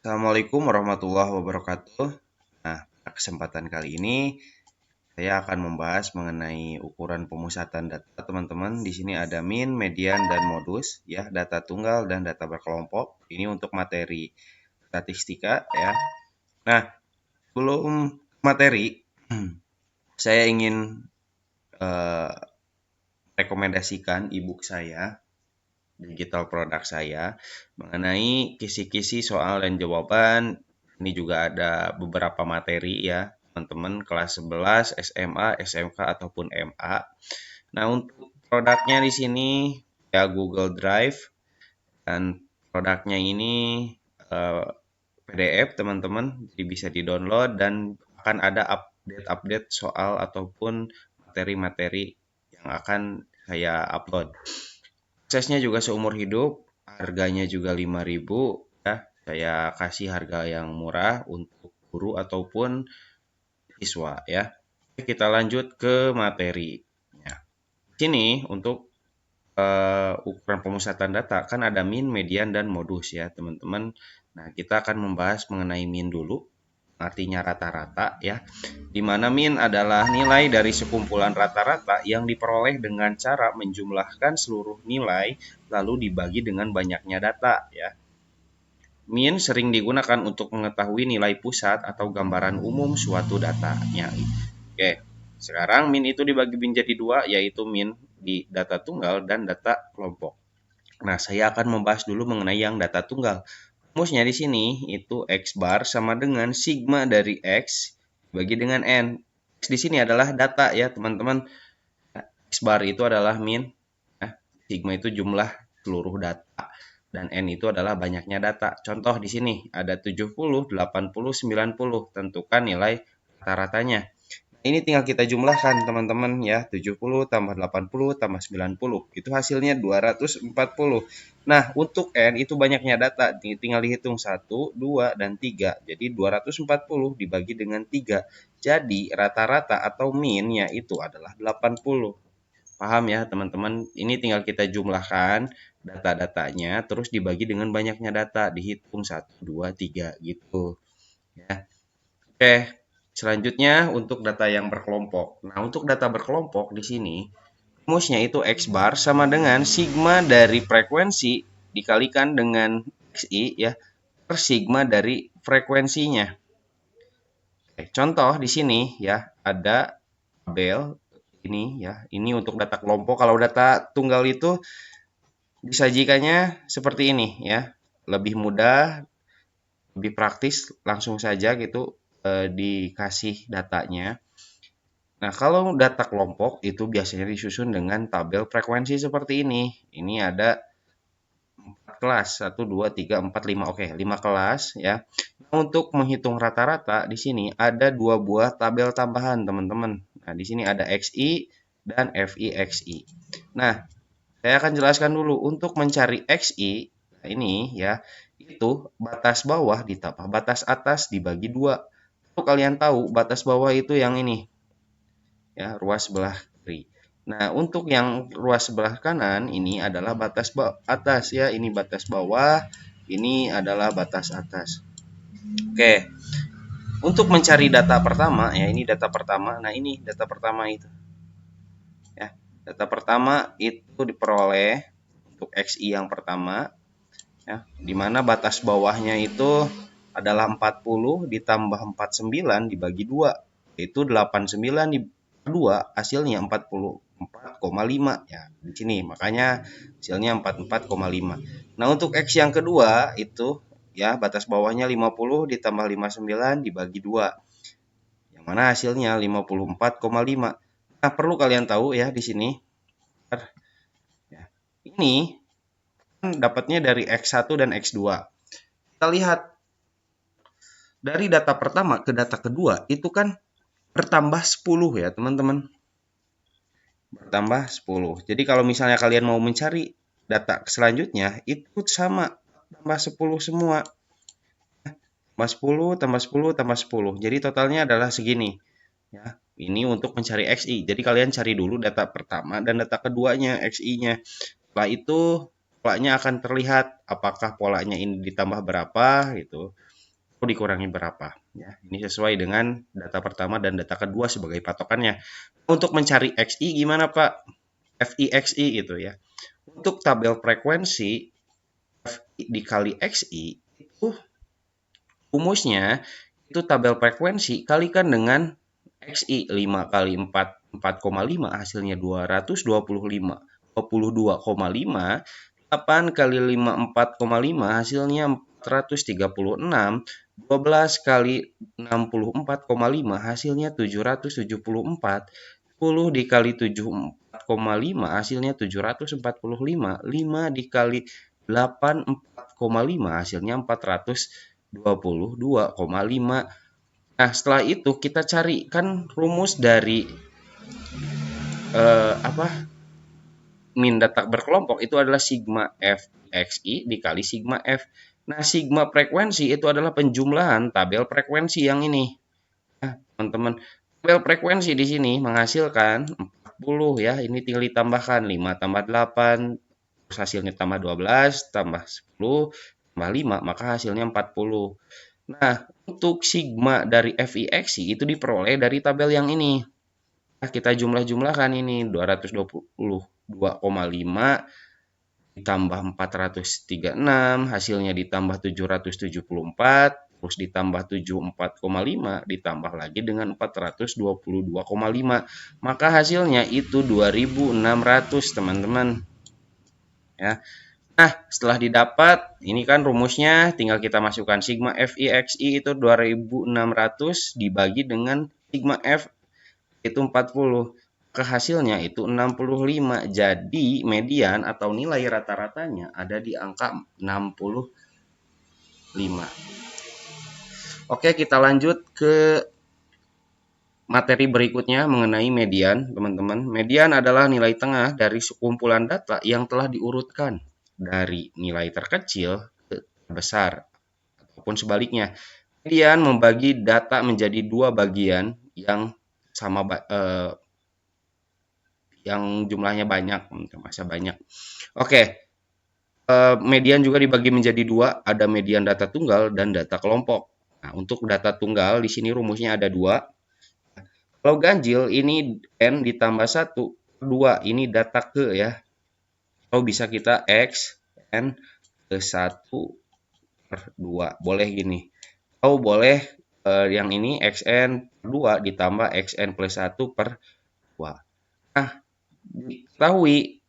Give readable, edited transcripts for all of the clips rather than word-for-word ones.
Assalamualaikum warahmatullahi wabarakatuh. Nah, pada kesempatan kali ini saya akan membahas mengenai ukuran pemusatan data, teman-teman. Di sini ada min, median, dan modus, ya, data tunggal dan data berkelompok. Ini untuk materi statistika, ya. Nah, sebelum materi, saya ingin eh, rekomendasikan ebook saya, digital produk saya, mengenai kisi-kisi soal dan jawaban. Ini juga ada beberapa materi ya, teman-teman kelas 11, SMA, SMK ataupun MA. Nah, untuk produknya di sini ya Google Drive, dan produknya ini eh, PDF, teman-teman. Jadi bisa di-download dan akan ada update-update soal ataupun materi-materi yang akan saya upload. Aksesnya juga seumur hidup, harganya juga 5.000 ya. Saya kasih harga yang murah untuk guru ataupun siswa ya. Oke, kita lanjut ke materi. Ya. Di sini untuk ukuran pemusatan data kan ada min, median, dan modus ya, teman-teman. Nah, kita akan membahas mengenai min dulu, artinya rata-rata ya. Di mana min adalah nilai dari sekumpulan rata-rata yang diperoleh dengan cara menjumlahkan seluruh nilai lalu dibagi dengan banyaknya data ya. Min sering digunakan untuk mengetahui nilai pusat atau gambaran umum suatu datanya. Oke, sekarang min itu dibagi menjadi dua, yaitu min di data tunggal dan data kelompok. Nah, saya akan membahas dulu mengenai yang data tunggal. Rumusnya di sini itu X bar sama dengan sigma dari X bagi dengan N. X di sini adalah data ya, teman-teman. X bar itu adalah min, ya. Sigma itu jumlah seluruh data, dan N itu adalah banyaknya data. Contoh di sini ada 70, 80, 90. Tentukan nilai rata-ratanya. Ini tinggal kita jumlahkan, teman-teman ya. 70 tambah 80 tambah 90. Itu hasilnya 240. Nah, untuk N itu banyaknya data. Tinggal dihitung 1, 2, dan 3. Jadi 240 dibagi dengan 3. Jadi rata-rata atau min-nya itu adalah 80. Paham ya, teman-teman? Ini tinggal kita jumlahkan data-datanya, terus dibagi dengan banyaknya data. Dihitung 1, 2, 3 gitu. Ya. Oke, selanjutnya untuk data yang berkelompok. Nah, untuk data berkelompok di sini, rumusnya itu X bar sama dengan sigma dari frekuensi dikalikan dengan XI ya, per sigma dari frekuensinya. Oke, contoh di sini ya, ada tabel ini ya. Ini untuk data kelompok. Kalau data tunggal itu disajikannya seperti ini ya. Lebih mudah, lebih praktis, langsung saja gitu dikasih datanya. Nah, kalau data kelompok itu biasanya disusun dengan tabel frekuensi seperti ini. Ini ada 4 kelas, 1, 2, 3, 4, 5. Oke, 5 kelas ya. Nah, untuk menghitung rata-rata di sini ada dua buah tabel tambahan, teman-teman. Nah, di sini ada XI dan FIXI. Nah, saya akan jelaskan dulu untuk mencari XI. Nah, ini ya, itu batas bawah ditambah batas atas dibagi 2. Kalau kalian tahu, batas bawah itu yang ini ya, ruas sebelah kiri. Nah, untuk yang ruas sebelah kanan ini adalah batas atas ya, ini batas bawah, ini adalah batas atas. Oke, untuk mencari data pertama ya, ini data pertama. Nah, ini data pertama itu. Ya, data pertama itu diperoleh untuk XI yang pertama ya, di mana batas bawahnya itu adalah 40 ditambah 49 dibagi 2, yaitu 89 di 2, hasilnya 44,5 ya. Di sini makanya hasilnya 44,5. Nah, untuk X yang kedua itu ya, batas bawahnya 50 ditambah 59 dibagi 2. Yang mana hasilnya 54,5. Nah, perlu kalian tahu ya di sini. Ya, ini dapatnya dari X1 dan X2. Kita lihat dari data pertama ke data kedua itu kan bertambah 10 ya, teman-teman. Bertambah 10. Jadi kalau misalnya kalian mau mencari data selanjutnya itu sama, tambah 10 semua. Tambah 10, tambah 10, tambah 10. Jadi totalnya adalah segini. Ya, ini untuk mencari XI. Jadi kalian cari dulu data pertama dan data keduanya, XI-nya. Setelah itu polanya akan terlihat apakah polanya ini ditambah berapa gitu. dikurangi berapa. Ya, ini sesuai dengan data pertama dan data kedua sebagai patokannya. Untuk mencari XI gimana Pak? FI/XI gitu ya. Untuk tabel frekuensi, FI dikali XI itu rumusnya itu tabel frekuensi kalikan dengan XI 5 kali 4, 4,5 hasilnya 225, 22,5, 8 kali 5, 4,5 hasilnya 436, 12 kali 64,5 hasilnya 774, 10 dikali 74,5 hasilnya 745, 5 dikali 8, 4,5 hasilnya 422,5. Nah, setelah itu kita carikan rumus dari min data berkelompok itu adalah sigma F XI dikali sigma F. Nah, sigma frekuensi itu adalah penjumlahan tabel frekuensi yang ini. Nah, teman-teman, tabel frekuensi di sini menghasilkan 40 ya. Ini tinggal ditambahkan 5 tambah 8, terus hasilnya tambah 12, tambah 10, tambah 5, maka hasilnya 40. Nah, untuk sigma dari FIXI itu diperoleh dari tabel yang ini. Nah, kita jumlah-jumlahkan ini 222,5 ditambah 436, hasilnya ditambah 774, terus ditambah 74,5, ditambah lagi dengan 422,5. Maka hasilnya itu 2600, teman-teman. Ya. Nah, setelah didapat, ini kan rumusnya tinggal kita masukkan sigma FIXI itu 2600 dibagi dengan sigma F itu 40. Hasilnya itu 65. Jadi, median atau nilai rata-ratanya ada di angka 65. Oke, kita lanjut ke materi berikutnya mengenai median, teman-teman. Median adalah nilai tengah dari sekumpulan data yang telah diurutkan dari nilai terkecil ke terbesar ataupun sebaliknya. Median membagi data menjadi dua bagian yang sama yang jumlahnya banyak, masa banyak. Oke, median juga dibagi menjadi dua, ada median data tunggal dan data kelompok. Nah, untuk data tunggal di sini rumusnya ada dua. Kalau ganjil ini n ditambah 1, 2 ini data ke ya. Atau bisa kita x n ke 1 per 2. Boleh gini. Atau boleh yang ini xn per 2 ditambah xn plus 1 per 2. Nah, diketahui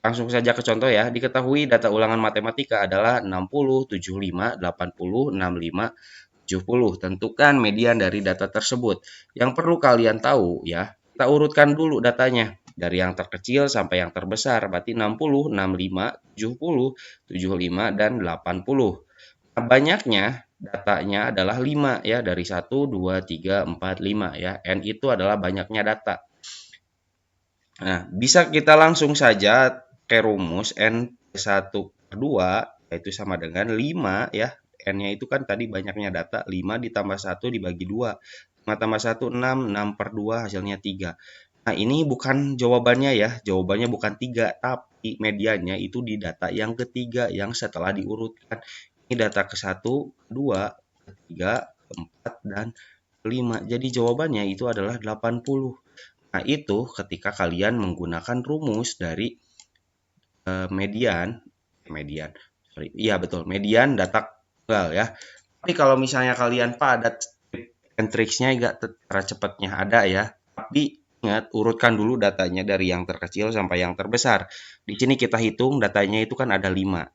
langsung saja ke contoh ya. Diketahui data ulangan matematika adalah 60, 75, 80, 65, 70. Tentukan median dari data tersebut. Yang perlu kalian tahu ya, kita urutkan dulu datanya. Dari yang terkecil sampai yang terbesar. Berarti 60, 65, 70, 75, dan 80. Nah, banyaknya datanya adalah 5 ya. Dari 1, 2, 3, 4, 5 ya. N itu adalah banyaknya data. Nah, bisa kita langsung saja ke rumus N per 1 per 2, yaitu sama dengan 5 ya. N-nya itu kan tadi banyaknya data, 5 ditambah 1 dibagi 2. 5 tambah 1, 6, 6 per 2 hasilnya 3. Nah, ini bukan jawabannya ya, jawabannya bukan 3, tapi mediannya itu di data yang ketiga yang setelah diurutkan. Ini data ke-1, ke-2, ke-3, ke-4, dan ke-5. Jadi jawabannya itu adalah 80. Nah, itu ketika kalian menggunakan rumus dari median, iya betul, median data tunggal ya. Tapi kalau misalnya kalian padat, and tricksnya enggak cara cepatnya ada ya. Tapi ingat, urutkan dulu datanya dari yang terkecil sampai yang terbesar. Di sini kita hitung datanya itu kan ada 5.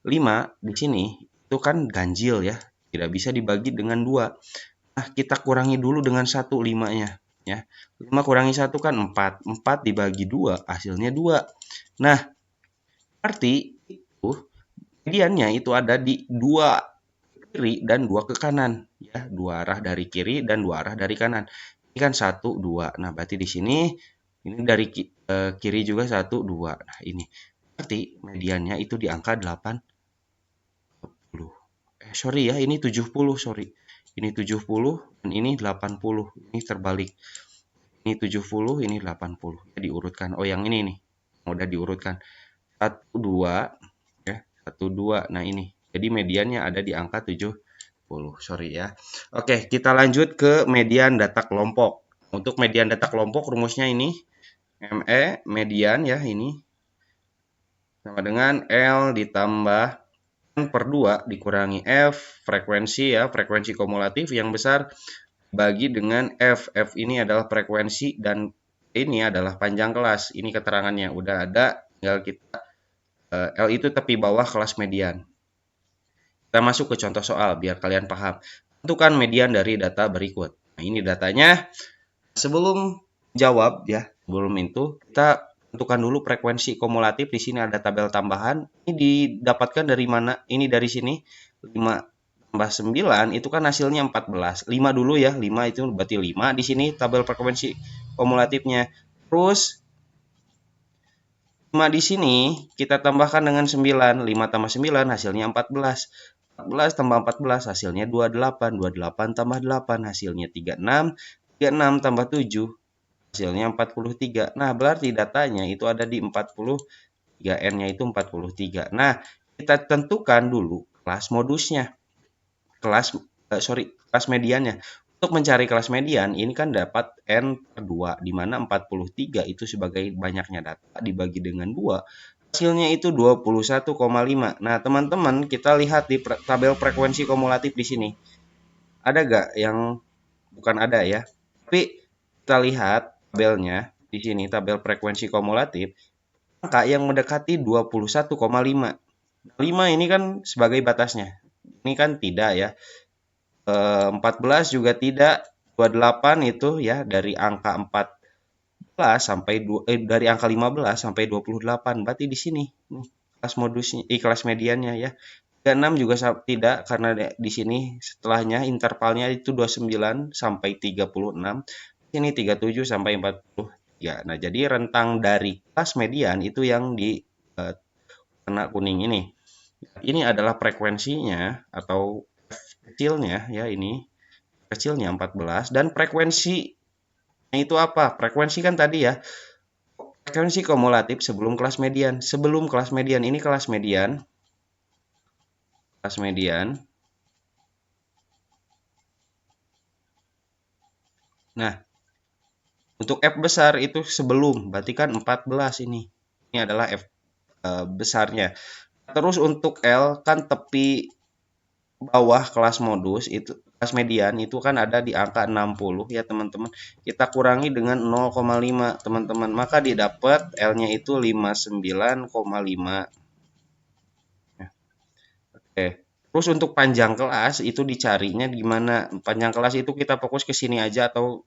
5 di sini itu kan ganjil ya, tidak bisa dibagi dengan 2. Nah, kita kurangi dulu dengan 1 5-nya. Ya, 5 kurangi 1 kan 4. 4 dibagi 2, hasilnya 2. Nah, berarti itu mediannya itu ada di 2 kiri dan 2 ke kanan. Ya, 2 arah dari kiri dan 2 arah dari kanan. Ini kan 1, 2. Nah, berarti di sini ini dari kiri juga 1, 2. Nah, ini. Berarti mediannya itu di angka 80. Sorry ya, ini 70, sorry. Ini 70 dan ini 80. Ini terbalik. Ini 70, ini 80. Ya, diurutkan. Oh, yang ini nih. Udah diurutkan. 1, 2. Ya, 1, 2. Nah, ini. Jadi mediannya ada di angka 70. 10, sorry ya. Oke, kita lanjut ke median data kelompok. Untuk median data kelompok rumusnya ini ME median ya ini sama dengan L ditambah N per 2 dikurangi F frekuensi ya, frekuensi kumulatif yang besar bagi dengan F. F ini adalah frekuensi dan ini adalah panjang kelas. Ini keterangannya udah ada, tinggal kita L itu tepi bawah kelas median. Kita masuk ke contoh soal biar kalian paham. Tentukan median dari data berikut. Nah, ini datanya. Sebelum jawab ya, sebelum itu kita tentukan dulu frekuensi kumulatif. Di sini ada tabel tambahan. Ini didapatkan dari mana? Ini dari sini 5 tambah 9 itu kan hasilnya 14. 5 dulu ya, 5 itu berarti 5. Di sini tabel frekuensi kumulatifnya. Terus 5 di sini kita tambahkan dengan 9. 5 tambah 9 hasilnya 14. 14 tambah 14 hasilnya 28. 28 tambah 8 hasilnya 36. 36 tambah 7 hasilnya 43. Nah, berarti datanya itu ada di 43. N-nya itu 43. Nah, kita tentukan dulu kelas modusnya. Kelas mediannya. Untuk mencari kelas median, ini kan dapat N per 2, di mana 43 itu sebagai banyaknya data dibagi dengan 2. Hasilnya itu 21,5. Nah, teman-teman, kita lihat di tabel frekuensi kumulatif di sini. Ada nggak yang bukan ada ya? Tapi kita lihat tabelnya di sini, tabel frekuensi kumulatif, angka yang mendekati 21,5. 5 ini kan sebagai batasnya. Ini kan tidak ya. 14 juga tidak, 28 itu ya dari angka 14 sampai dari angka 15 sampai 28. Berarti di sini kelas modusnya, kelas mediannya ya. 36 juga tidak karena di sini setelahnya intervalnya itu 29 sampai 36. Ini 37 sampai 43. Nah, jadi rentang dari kelas median itu yang di warna kuning ini. Ini adalah frekuensinya atau kecilnya ya ini. Kecilnya 14 dan frekuensinya itu apa? Frekuensi kan tadi ya. Frekuensi kumulatif sebelum kelas median. Sebelum kelas median ini kelas median. Kelas median. Nah, untuk F besar itu sebelum, berarti kan 14 ini. Ini adalah F besarnya. Terus untuk L kan tepi bawah kelas modus itu kelas median itu kan ada di angka 60 ya teman-teman. Kita kurangi dengan 0,5 teman-teman. Maka didapat L-nya itu 59,5. Oke. Terus untuk panjang kelas itu dicarinya gimana? Panjang kelas itu kita fokus ke sini aja atau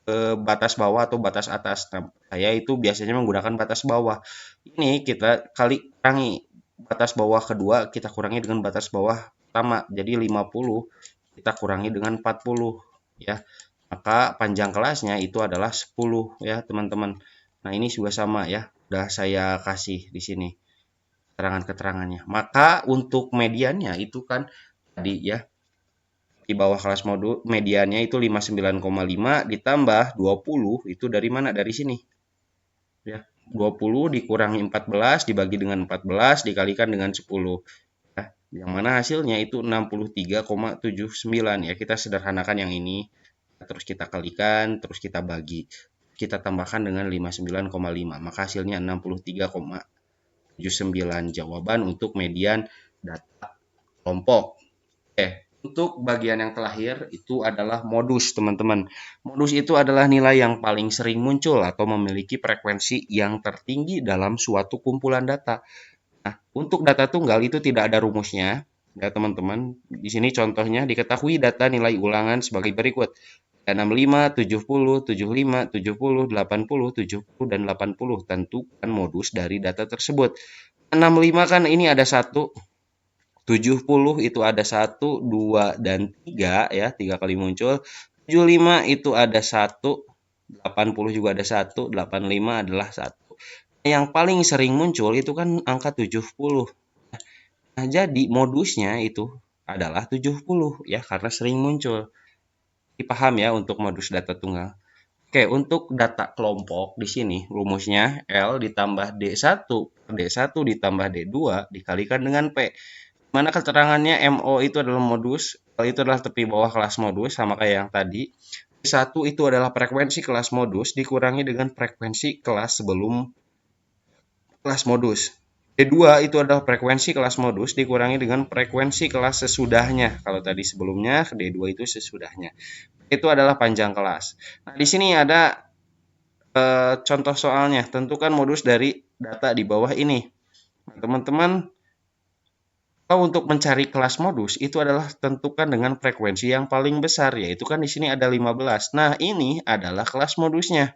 ke batas bawah atau batas atas. Nah, saya itu biasanya menggunakan batas bawah. Ini kita kurangi batas bawah kedua, kita kurangi dengan batas bawah pertama. Jadi 50 kita kurangi dengan 40 ya. Maka panjang kelasnya itu adalah 10 ya, teman-teman. Nah, ini juga sama ya. Udah saya kasih di sini keterangan-keterangannya. Maka untuk mediannya itu kan tadi ya di bawah kelas modul mediannya itu 59,5 ditambah 20 itu dari mana? Dari sini. Ya, 20 dikurangi 14 dibagi dengan 14 dikalikan dengan 10. Ya, yang mana hasilnya itu 63,79 ya. Kita sederhanakan yang ini. Terus kita kalikan, terus kita bagi. Kita tambahkan dengan 59,5. Maka hasilnya 63,79 jawaban untuk median data kelompok. Oke. Untuk bagian yang terakhir itu adalah modus, teman-teman. Modus itu adalah nilai yang paling sering muncul atau memiliki frekuensi yang tertinggi dalam suatu kumpulan data. Nah, untuk data tunggal itu tidak ada rumusnya, ya teman-teman. Di sini contohnya diketahui data nilai ulangan sebagai berikut. 65, 70, 75, 70, 80, 70, dan 80. Tentukan modus dari data tersebut. 65 kan ini ada 1. 70 itu ada 1, 2, dan 3 ya, 3 kali muncul. 75 itu ada 1, 80 juga ada 1, 85 adalah 1. Yang paling sering muncul itu kan angka 70. Nah, jadi modusnya itu adalah 70 ya karena sering muncul. Dipaham ya untuk modus data tunggal. Oke, untuk data kelompok di sini rumusnya L ditambah D1 ditambah D2 dikalikan dengan P. Mana keterangannya MO itu adalah modus, L itu adalah tepi bawah kelas modus, sama kayak yang tadi. D1 itu adalah frekuensi kelas modus dikurangi dengan frekuensi kelas sebelum kelas modus. D2 itu adalah frekuensi kelas modus dikurangi dengan frekuensi kelas sesudahnya. Kalau tadi sebelumnya, D2 itu sesudahnya. Itu adalah panjang kelas. Nah, di sini ada contoh soalnya. Tentukan modus dari data di bawah ini. Nah, teman-teman, kalau untuk mencari kelas modus itu adalah tentukan dengan frekuensi yang paling besar, yaitu kan di sini ada 15. Nah, ini adalah kelas modusnya.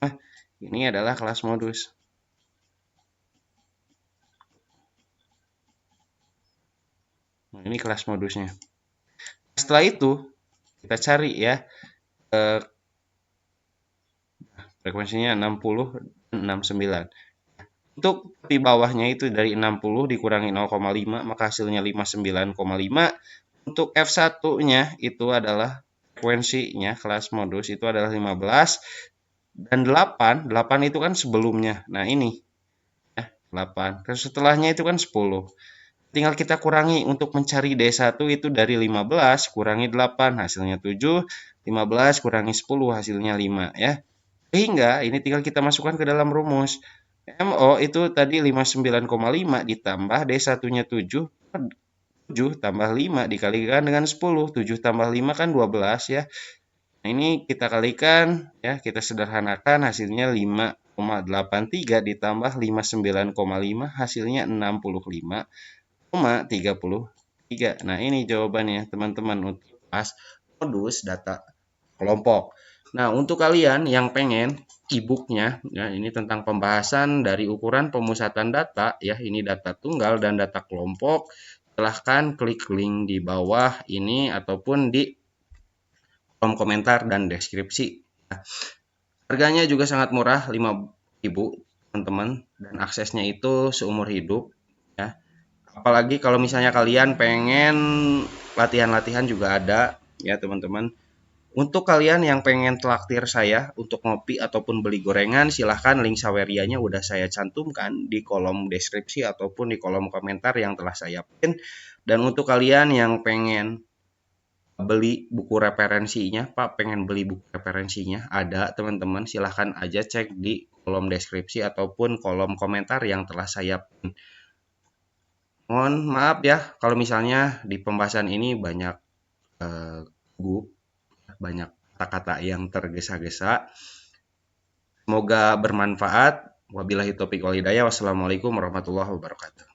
Nah, ini adalah kelas modus. Nah, ini kelas modusnya. Setelah itu, kita cari ya, frekuensinya 60 dan 69. Untuk tepi bawahnya itu dari 60 dikurangi 0,5, maka hasilnya 59,5. Untuk F1-nya itu adalah frekuensinya, kelas modus itu adalah 15. Dan 8 itu kan sebelumnya. Nah ini, ya, 8. Terus setelahnya itu kan 10. Tinggal kita kurangi untuk mencari D1 itu dari 15 kurangi 8 hasilnya 7, 15 kurangi 10 hasilnya 5 ya. Sehingga ini tinggal kita masukkan ke dalam rumus. MO itu tadi 59,5 ditambah D1-nya 7, 7 tambah 5 dikalikan dengan 10. 7 tambah 5 kan 12 ya. Nah, ini kita kalikan ya, kita sederhanakan hasilnya 5,83 ditambah 59,5 hasilnya 65,33. Nah, ini jawabannya teman-teman untuk pas modus data kelompok. Nah, untuk kalian yang pengen e-booknya, ya ini tentang pembahasan dari ukuran pemusatan data, ya ini data tunggal dan data kelompok, silahkan klik link di bawah ini ataupun di kolom komentar dan deskripsi. Nah, harganya juga sangat murah, 5.000 teman-teman, dan aksesnya itu seumur hidup. Ya. Apalagi kalau misalnya kalian pengen latihan-latihan juga ada, ya teman-teman. Untuk kalian yang pengen traktir saya untuk ngopi ataupun beli gorengan, silahkan link Sawerianya udah saya cantumkan di kolom deskripsi ataupun di kolom komentar yang telah saya pin. Dan untuk kalian yang pengen beli buku referensinya, Pak, pengen beli buku referensinya, ada teman-teman, silahkan aja cek di kolom deskripsi ataupun kolom komentar yang telah saya pin. Mohon maaf ya kalau misalnya di pembahasan ini banyak banyak kata-kata yang tergesa-gesa. Semoga bermanfaat. Wabillahi taufiq wal hidayah. Wassalamualaikum warahmatullahi wabarakatuh.